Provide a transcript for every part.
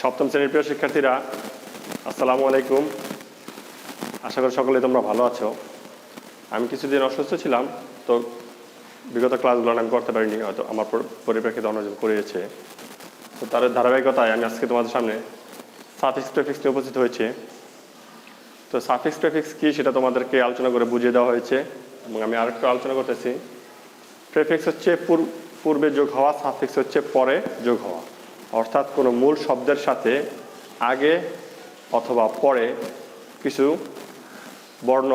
সপ্তম শ্রেণীর প্রিয় শিক্ষার্থীরা, আসসালামু আলাইকুম। আশা করি সকলে তোমরা ভালো আছো। আমি কিছুদিন অসুস্থ ছিলাম, তো বিগত ক্লাসগুলো আমি করতে পারিনি, হয়তো আমার পরিপ্রেক্ষিতে অন্যজন করিয়েছে। তো তার ধারাবাহিকতায় আমি আজকে তোমাদের সামনে সাফিক্স প্রেফিক্স নিয়ে উপস্থিত হয়েছে। তো সাফিক্স প্রেফিক্স কী সেটা তোমাদেরকে আলোচনা করে বুঝিয়ে দেওয়া হয়েছে, এবং আমি আরেকটু আলোচনা করতেছি। প্রেফিক্স হচ্ছে পূর্বে যোগ হওয়া, সাফিক্স হচ্ছে পরে যোগ হওয়া। অর্থাৎ কোনো মূল শব্দের সাথে আগে অথবা পরে কিছু বর্ণ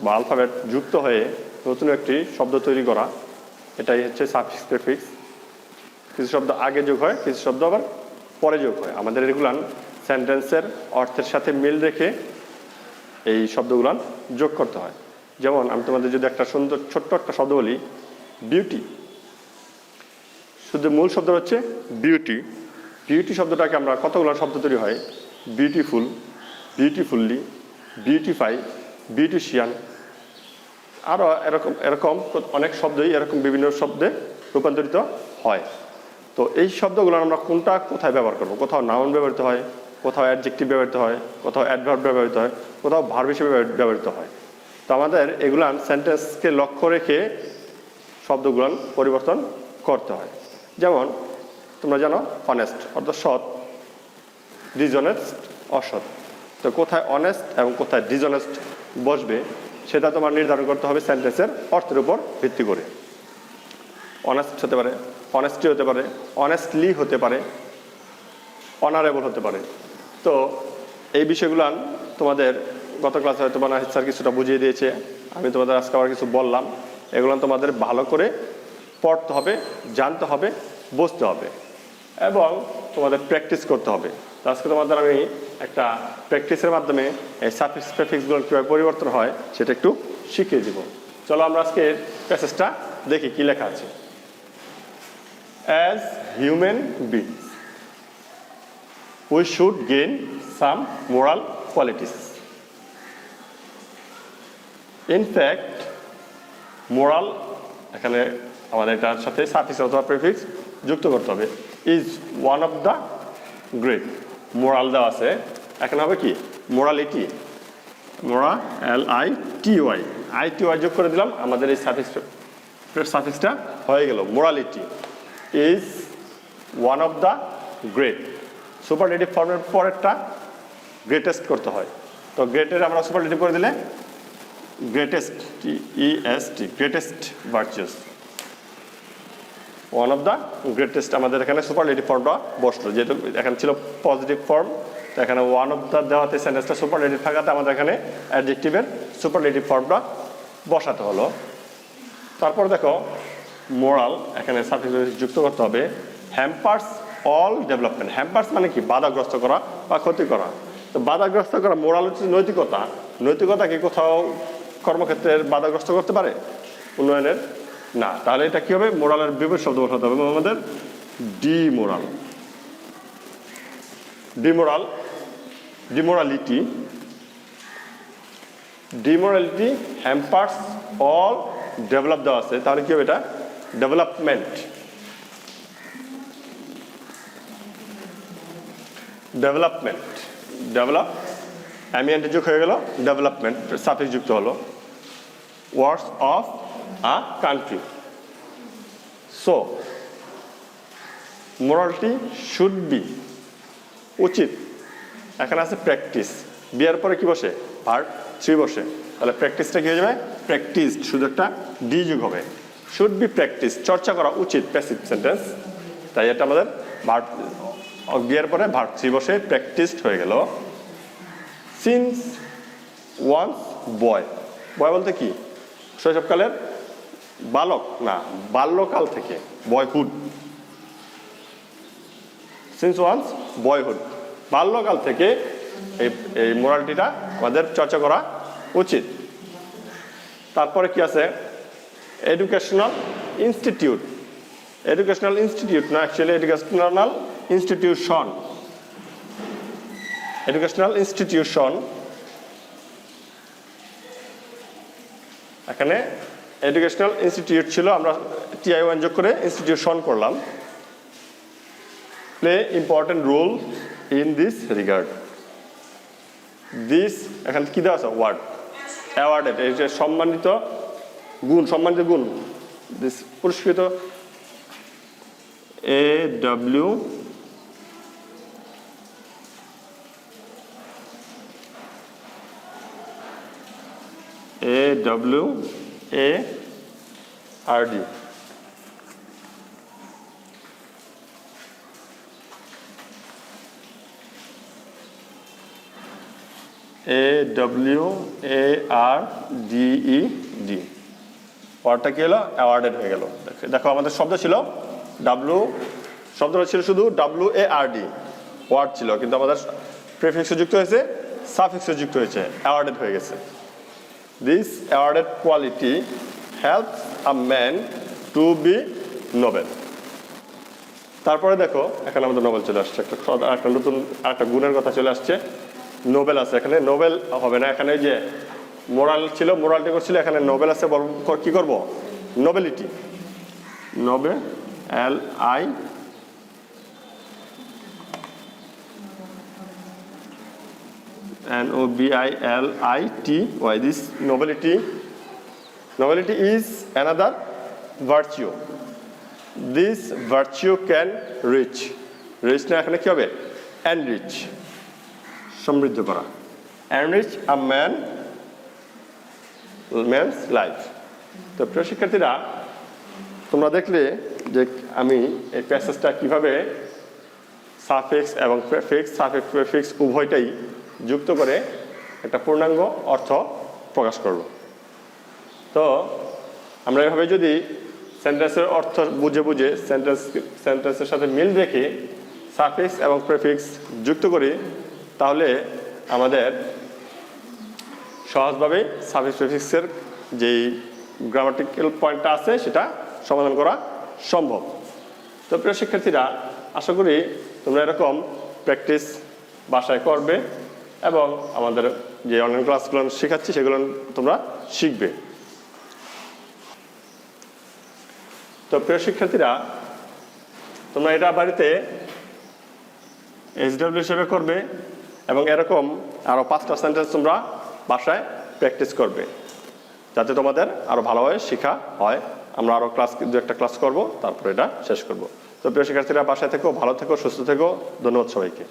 বা আলফাবেট যুক্ত হয়ে নতুন একটি শব্দ তৈরি করা, এটাই হচ্ছে সাফিক্স প্রেফিক্স। কিছু শব্দ আগে যোগ হয়, কিছু শব্দ আবার পরে যোগ হয়। আমাদের এগুলান সেন্টেন্সের অর্থের সাথে মিল রেখে এই শব্দগুলান যোগ করতে হয়। যেমন আমি তোমাদের যদি একটা সুন্দর ছোট্ট একটা শব্দ বলি, বিউটি, শুধু মূল শব্দ হচ্ছে বিউটি। বিউটি শব্দটাকে আমরা কতগুলো শব্দ তৈরি হয়, বিউটিফুল, বিউটিফুল্লি, বিউটিফাই, বিউটিশিয়ান, আরও এরকম অনেক শব্দই এরকম বিভিন্ন শব্দে রূপান্তরিত হয়। তো এই শব্দগুলো আমরা কোনটা কোথায় ব্যবহার করব? কোথাও নাউন ব্যবহৃত হয়, কোথাও অ্যাডজেক্টিভ ব্যবহৃত হয়, কোথাও অ্যাডভার্ব ব্যবহৃত হয়, কোথাও ভার্ব হিসেবে ব্যবহৃত হয়। তো আমাদের এগুলান সেন্টেন্সকে লক্ষ্য রেখে শব্দগুলান পরিবর্তন করতে হয়। যেমন তোমরা জানো অনেস্ট অর্থাৎ সৎ, ডিসঅনেস্ট অসৎ। তো কোথায় অনেস্ট এবং কোথায় ডিসঅনেস্ট বসবে সেটা তোমার নির্ধারণ করতে হবে সেন্টেন্সের অর্থের উপর ভিত্তি করে। অনেস্ট হতে পারে, অনেস্টি হতে পারে, অনেস্টলি হতে পারে, অনারেবল হতে পারে। তো এই বিষয়গুলো তোমাদের গত ক্লাসে হয়তো নাহিদ স্যার কিছুটা বুঝিয়ে দিয়েছে, আমি তোমাদের আজকে আবার কিছু বললাম। এগুলো তোমাদের ভালো করে পড়তে হবে, জানতে হবে, বুঝতে হবে এবং তোমাদের প্র্যাকটিস করতে হবে। তো আজকে তোমাদের আমি একটা প্র্যাকটিসের মাধ্যমে এই সাফিক্স প্রেফিক্সগুলো কীভাবে পরিবর্তন হয় সেটা একটু শিখিয়ে দিব। চলো আমরা আজকে প্যাসেজটা দেখি কি লেখা আছে। As human beings we should gain some moral qualities. In fact, moral এখানে আমাদের এটার সাথে সাফিক্স অথবা প্রেফিক্স যুক্ত করতে হবে। Is one of the great, moral দেওয়া আছে, এখানে হবে কি মোরালিটি, MORALITY, ITY যোগ করে দিলাম, আমাদের এই সাফিক্সটা হয়ে গেল morality. Is one of the great, superlative ফর্মের পরেরটা গ্রেটেস্ট করতে হয়। তো গ্রেটের আমরা সুপারলেটিভ করে দিলে greatest, EST, greatest virtuous, one of the greatest. আমাদের এখানে সুপারলেটিভ ফর্মটা বসলো, যেহেতু এখানে ছিল পজিটিভ ফর্ম, তো এখানে ওয়ান অফ দ্য দেওয়াতে সেন্টেন্সটা সুপারলেটিভ থাকাতে আমাদের এখানে অ্যাডজেক্টিভের সুপারলেটিভ ফর্মটা বসাতে হলো। তারপর দেখো মোরাল, এখানে সাফিক্স যুক্ত করতে হবে। Hampers all development. হ্যাম্পার্স মানে কি বাধাগ্রস্ত করা বা ক্ষতি করা। তো বাধাগ্রস্ত করা, মোরাল হচ্ছে নৈতিকতা। নৈতিকতা কি কোথাও কর্মক্ষেত্রের বাধাগ্রস্ত করতে পারে উন্নয়নের? না। তাহলে এটা কি হবে, মোরালের বিপরীত শব্দ বসাতে হবে আমাদের ডিমোরাল। ডিমোরাল, ডিমোরালিটি, ডিমোরালিটি হ্যাম্পার্স অল ডেভেলপ দেওয়া আছে, তাহলে কি হবে এটা ডেভেলপমেন্ট। ডেভেলপমেন্ট, ডেভেলপ অ্যামিয়েন্ট যুক্ত হয়ে গেল, ডেভেলপমেন্ট সাফিক্স যুক্ত হলো। Words of a country. So morality should be, উচিত। এখানে আছে প্র্যাকটিস, বিয়ার পরে কি বসে ভার্ব 3 বসে, তাহলে প্র্যাকটিসটা কি হয়ে যাবে প্র্যাকটিসড, শুধু একটা ডি যুগ হবে। শুড বি প্র্যাকটিস, চর্চা করা উচিত, প্যাসিভ সেন্টেন্স, তাই এটা আমাদের ভার্ব বিয়ার পরে ভার্ব 3 বসে প্র্যাকটিসড হয়ে গেল। সিন্স ওয়ান্স বয়, বয় বলতে কি শৈশবকালের বালক না, বাল্যকাল থেকে, বয়হুড। সিন্স ওয়ান্স বয়হুড, বাল্যকাল থেকে এই মোরালিটিটা আমাদের চর্চা করা উচিত। তারপরে কি আছে, এডুকেশনাল ইনস্টিটিউট। এডুকেশনাল ইনস্টিটিউট না, actually educational institution. Educational institution, এখানে এডুকেশনাল ইনস্টিটিউট ছিল, আমরা TI1 যোগ করে ইনস্টিটিউশন করলাম। Play important role in this regard. This এখানে কি দেওয়া আছে? ওয়ার্ড। অ্যাওয়ার্ডেড, এই যে সম্মানিত গুণ, দিস পুরস্কৃত, AWARD, AWARDED, ওয়ার্ডটা কি হলো? অ্যাওয়ার্ডেড হয়ে গেল। দেখো আমাদের শব্দ ছিল শব্দটা ছিল শুধু WARD, ওয়ার্ড ছিল, কিন্তু আমাদের প্রিফিক্স যুক্ত হয়েছে, সাফিক্স যুক্ত হয়েছে, অ্যাওয়ার্ডেড হয়ে গেছে। This awarded quality helps a man to be noble. তারপরে দেখো এখানে আমাদের নোবেল চলে আসছে, একটা নতুন একটা গুণের কথা চলে আসছে। নোবেল আছে এখানে, নোবেল হবে না, এখানে যে মোরাল ছিল, মোরালটি করছিল, এখানে নোবেল আছে, কি করব? Nobility, NOBILITY. This nobility is another virtue. This virtue can reach না, এখানে কি হবে? enrich, সমৃদ্ধ করা, enrich a man's life. তো প্রিয় শিক্ষার্থীরা, তোমরা দেখলে যে আমি এই প্যাসেজটা কিভাবে সাফিক্স এবং প্রিফিক্স উভয়টাই যুক্ত করে একটা পূর্ণাঙ্গ অর্থ প্রকাশ করব। তো আমরা এভাবে যদি সেন্টেন্সের অর্থ বুঝে সেন্টেন্সের সাথে মিল রেখে সাফিক্স এবং প্রিফিক্স যুক্ত করি, তাহলে আমাদের সহজভাবে সাফিক্স প্রিফিক্সের যেই গ্রামাটিক্যাল পয়েন্টটা আছে সেটা সমাধান করা সম্ভব। তো প্রিয় শিক্ষার্থীরা, আশা করি তোমরা এরকম প্র্যাকটিস বাসায় করবে এবং আমাদের যে অনলাইন ক্লাসগুলো শেখাচ্ছি সেগুলো তোমরা শিখবে। তো প্রিয় শিক্ষার্থীরা, তোমরা এটা বাড়িতে SW হিসেবে করবে এবং এরকম আরও 5টা সেন্টেন্স তোমরা বাসায় প্র্যাকটিস করবে, যাতে তোমাদের আরও ভালোভাবে শেখা হয়। আমরা আরও একটা ক্লাস করব, তারপরে এটা শেষ করব। তো প্রিয় শিক্ষার্থীরা, বাসায় থেকো, ভালো থেকো, সুস্থ থেকো। ধন্যবাদ সবাইকে।